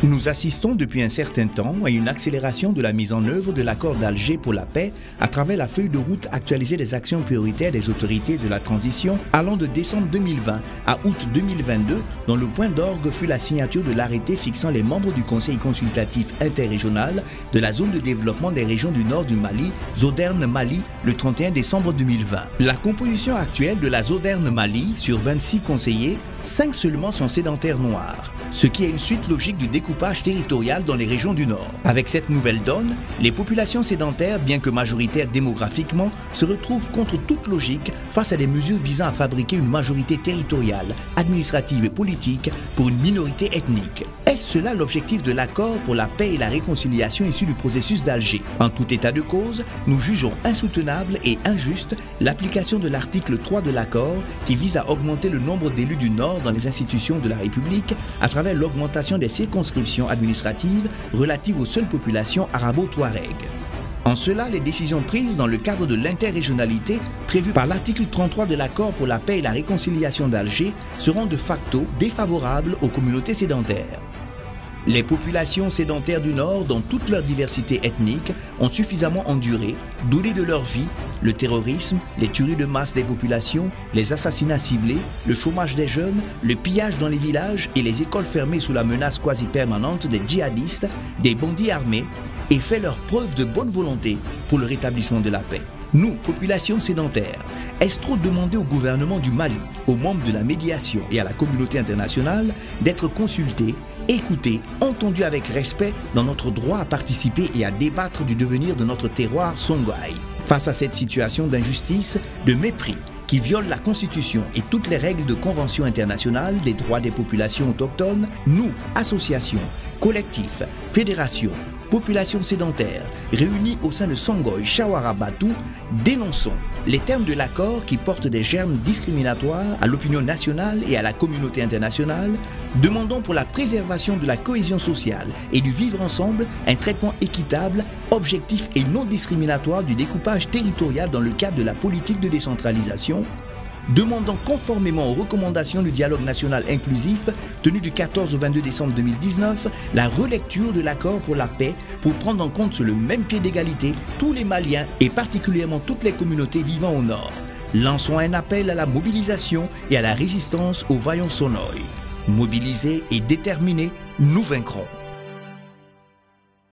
Nous assistons depuis un certain temps à une accélération de la mise en œuvre de l'accord d'Alger pour la paix à travers la feuille de route actualisée des actions prioritaires des autorités de la transition allant de décembre 2020 à août 2022, dont le point d'orgue fut la signature de l'arrêté fixant les membres du Conseil consultatif interrégional de la zone de développement des régions du nord du Mali, Zoderne Mali, le 31 décembre 2020. La composition actuelle de la Zoderne Mali, sur 26 conseillers, 5 seulement sont sédentaires noirs, ce qui est une suite logique du découpage territorial dans les régions du Nord. Avec cette nouvelle donne, les populations sédentaires, bien que majoritaires démographiquement, se retrouvent contre toute logique face à des mesures visant à fabriquer une majorité territoriale, administrative et politique pour une minorité ethnique. Est-ce cela l'objectif de l'accord pour la paix et la réconciliation issu du processus d'Alger? En tout état de cause, nous jugeons insoutenable et injuste l'application de l'article 3 de l'accord qui vise à augmenter le nombre d'élus du Nord dans les institutions de la République à travers l'augmentation des circonscriptions administratives relatives aux seules populations arabo-touareg. En cela, les décisions prises dans le cadre de l'interrégionalité prévues par l'article 33 de l'accord pour la paix et la réconciliation d'Alger seront de facto défavorables aux communautés sédentaires. Les populations sédentaires du Nord, dans toute leur diversité ethnique, ont suffisamment enduré, donné de leur vie, le terrorisme, les tueries de masse des populations, les assassinats ciblés, le chômage des jeunes, le pillage dans les villages et les écoles fermées sous la menace quasi-permanente des djihadistes, des bandits armés, et fait leur preuve de bonne volonté pour le rétablissement de la paix. Nous, population sédentaire, est-ce trop demander au gouvernement du Mali, aux membres de la médiation et à la communauté internationale d'être consultés, écoutés, entendus avec respect dans notre droit à participer et à débattre du devenir de notre terroir Songhai? Face à cette situation d'injustice, de mépris, qui viole la Constitution et toutes les règles de convention internationale des droits des populations autochtones, nous, associations, collectifs, fédérations, populations sédentaires, réunies au sein de Songhai Shawara Batu, dénonçons les termes de l'accord qui portent des germes discriminatoires à l'opinion nationale et à la communauté internationale, demandons pour la préservation de la cohésion sociale et du vivre ensemble un traitement équitable, objectif et non discriminatoire du découpage territorial dans le cadre de la politique de décentralisation, demandant conformément aux recommandations du dialogue national inclusif tenu du 14 au 22 décembre 2019 la relecture de l'accord pour la paix pour prendre en compte sur le même pied d'égalité tous les Maliens et particulièrement toutes les communautés vivant au Nord. Lançons un appel à la mobilisation et à la résistance aux vaillants Sonoy. Mobilisés et déterminés, nous vaincrons.